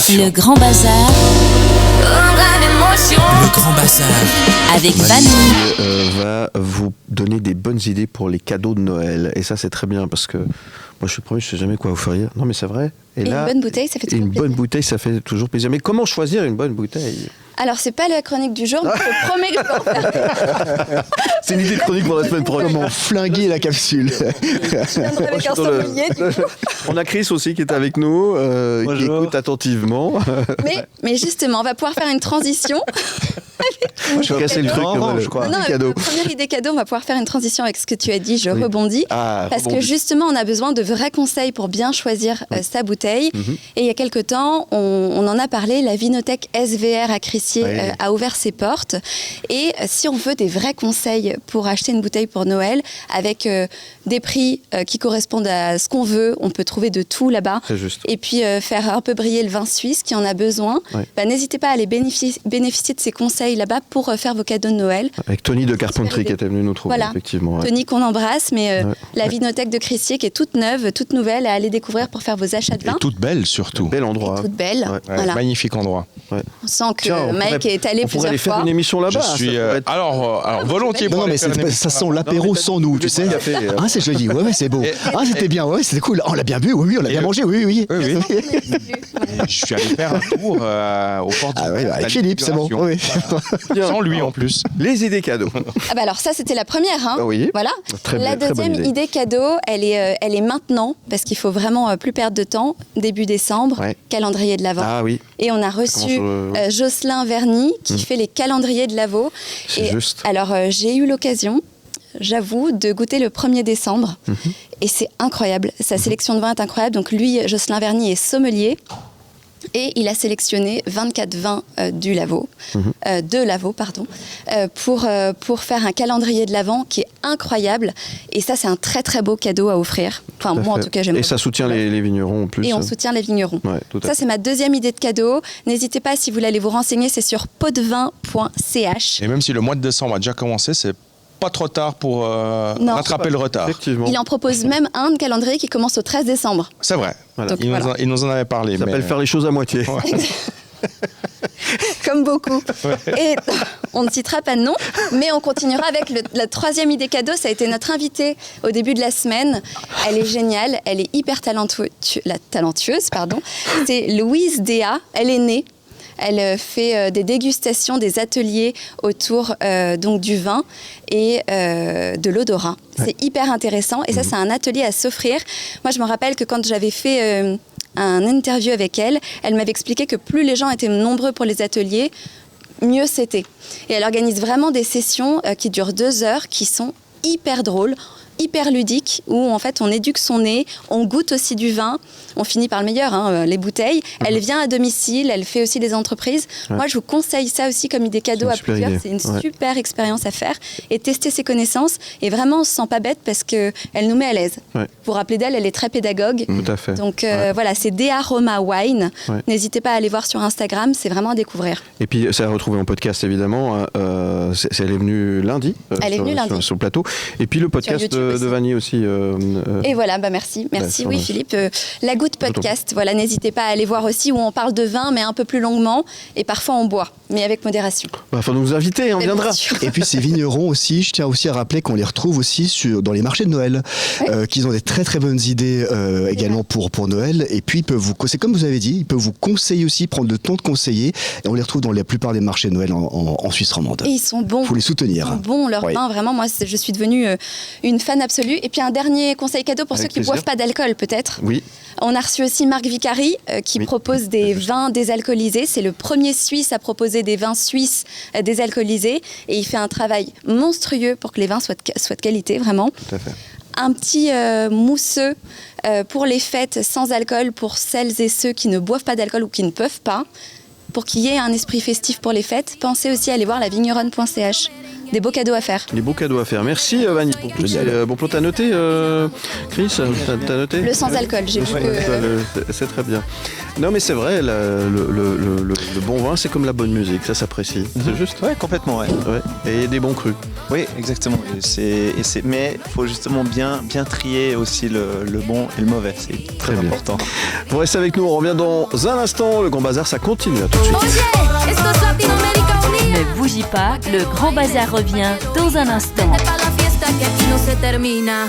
Le Grand Bazar. Le Grand Bazar. Avec Vanille. Va vous donner des bonnes idées pour les cadeaux de Noël. Et ça, c'est très bien parce que moi, je suis le premier, je ne sais jamais quoi offrir. Non, mais c'est vrai. Et là, une bonne bouteille, ça fait toujours plaisir. Une bonne bouteille, ça fait toujours plaisir. Mais comment choisir une bonne bouteille ? Alors, c'est pas la chronique du jour, mais je te promets que je vais en faire. C'est une idée de chronique pour la semaine prochaine. Comment flinguer la capsule. Je viendrai avec un sommelier, du coup. On a Chris aussi qui est avec nous, qui écoute attentivement. Mais justement, on va pouvoir faire une transition. Moi, je vais casser le truc, je crois. Non, avec la première idée cadeau, on va pouvoir faire une transition avec ce que tu as dit, je rebondis. Parce que justement, on a besoin de vrais conseils pour bien choisir sa bouteille. Et il y a quelques temps, on en a parlé, la Vinothèque SVR à Crissier a ouvert ses portes. Et si on veut des vrais conseils pour acheter une bouteille pour Noël, avec des prix qui correspondent à ce qu'on veut, on peut trouver de tout là-bas. C'est juste. Et puis faire un peu briller le vin suisse qui en a besoin. N'hésitez pas à aller bénéficier de ces conseils là-bas pour faire vos cadeaux de Noël. Avec Tony de Carpentry qui était venu nous trouver, effectivement. Tony qu'on embrasse, mais la Vinothèque de Crissier qui est toute neuve, toute nouvelle à aller découvrir pour faire vos achats de vin. Et toute belle surtout. Bel endroit. Et toute belle. Voilà. Magnifique endroit. On sent que Mike est allé plusieurs fois. On pourrait aller faire une émission là-bas. Je suis alors volontiers. Non, mais ça sent l'apéro sans nous, tu sais. Ah, c'est joli. Ouais, c'est beau. Ah, c'était bien. Ouais, c'était cool. On l'a bien bu. Oui, on l'a bien mangé. Oui. Je suis allé faire un tour au port du avec Philippe, c'est bon. Sans lui en plus. Les idées cadeaux. Alors ça, c'était la première. Hein. Oui. Voilà. La deuxième idée cadeau, elle est maintenant, parce qu'il faut vraiment plus perdre de temps. Début décembre, calendrier de l'Avent. Ah oui. Et on a reçu Jocelyn Verny qui fait les calendriers de l'Avent. C'est juste. Alors, j'ai eu l'occasion, j'avoue, de goûter le 1er décembre. Et c'est incroyable. Sa sélection de vins est incroyable. Donc lui, Jocelyn Verny, est sommelier. Et il a sélectionné 24 vins de Lavaux, pour faire un calendrier de l'Avent qui est incroyable. Et ça, c'est un très très beau cadeau à offrir. Enfin, moi en tout cas, j'aime. Et ça soutient les vignerons en plus. Et on soutient les vignerons. Ouais, c'est ma deuxième idée de cadeau. N'hésitez pas, si vous voulez aller vous renseigner, c'est sur potdevin.ch. Et même si le mois de décembre a déjà commencé, c'est pas trop tard pour rattraper le retard. Il en propose même un de calendrier qui commence au 13 décembre. C'est vrai. Voilà. Donc, il nous en avait parlé. Ça s'appelle faire les choses à moitié. Comme beaucoup. Et on ne citera pas de nom, mais on continuera avec la troisième idée cadeau. Ça a été notre invitée au début de la semaine. Elle est géniale, elle est hyper talentueuse. C'est Louise Déa, elle est née. Elle fait des dégustations, des ateliers autour donc du vin et de l'odorat. C'est hyper intéressant et ça, c'est un atelier à s'offrir. Moi, je me rappelle que quand j'avais fait un interview avec elle, elle m'avait expliqué que plus les gens étaient nombreux pour les ateliers, mieux c'était. Et elle organise vraiment des sessions qui durent 2 heures, qui sont hyper drôles, hyper ludique, où en fait on éduque son nez, on goûte aussi du vin, on finit par le meilleur, les bouteilles. Elle vient à domicile, elle fait aussi des entreprises. Moi, je vous conseille ça aussi comme idée cadeau à plusieurs. C'est une super expérience à faire et tester ses connaissances. Et vraiment, on se sent pas bête parce qu'elle nous met à l'aise. Vous vous rappelez d'elle, elle est très pédagogue. Tout à fait. Donc voilà, c'est Dea Roma Wine. N'hésitez pas à aller voir sur Instagram, c'est vraiment à découvrir. Et puis, c'est à retrouver en podcast évidemment. Elle est venue lundi. Elle est venue lundi. Sur le plateau. Et puis le podcast de Vanille aussi. Et voilà, merci. Oui, Philippe. La Goutte Podcast, voilà, n'hésitez pas à aller voir aussi où on parle de vin, mais un peu plus longuement. Et parfois, on boit, mais avec modération. Il faut nous inviter, on viendra. Et puis, ces vignerons aussi, je tiens aussi à rappeler qu'on les retrouve aussi dans les marchés de Noël, qu'ils ont des très très bonnes idées également pour Noël. Et puis, c'est comme vous avez dit, ils peuvent vous conseiller aussi, prendre le temps de conseiller. Et on les retrouve dans la plupart des marchés de Noël en Suisse romande. Et ils sont bons. Il faut les soutenir. Ils sont bons, leur vin, vraiment. Moi, je suis devenue une fan absolue. Et puis, un dernier conseil cadeau pour ceux qui ne boivent pas d'alcool, peut-être. Oui. On a reçu aussi Marc Vicari qui propose des vins désalcoolisés. C'est le premier Suisse à proposer des vins suisses désalcoolisés. Et il fait un travail monstrueux pour que les vins soient de qualité, vraiment. Tout à fait. Un petit mousseux pour les fêtes sans alcool pour celles et ceux qui ne boivent pas d'alcool ou qui ne peuvent pas. Pour qu'il y ait un esprit festif pour les fêtes, pensez aussi à aller voir la vigneronne.ch. des beaux cadeaux à faire. Les beaux cadeaux à faire. Merci Vanny. Bon plan, t'as noté Chris, t'as noté Le sans alcool, j'ai vu que... C'est très bien. Non mais c'est vrai, le bon vin c'est comme la bonne musique, ça s'apprécie. C'est juste. Ouais, complètement, ouais. Et des bons crus. Oui, exactement. Mais il faut justement bien trier aussi le bon et le mauvais, c'est très important. Vous restez avec nous, on revient dans un instant. Le Grand Bazar, ça continue, à tout de suite. Ne bougez pas, le Grand Bazar revient dans un instant. Para la fiesta que aquí no se termina.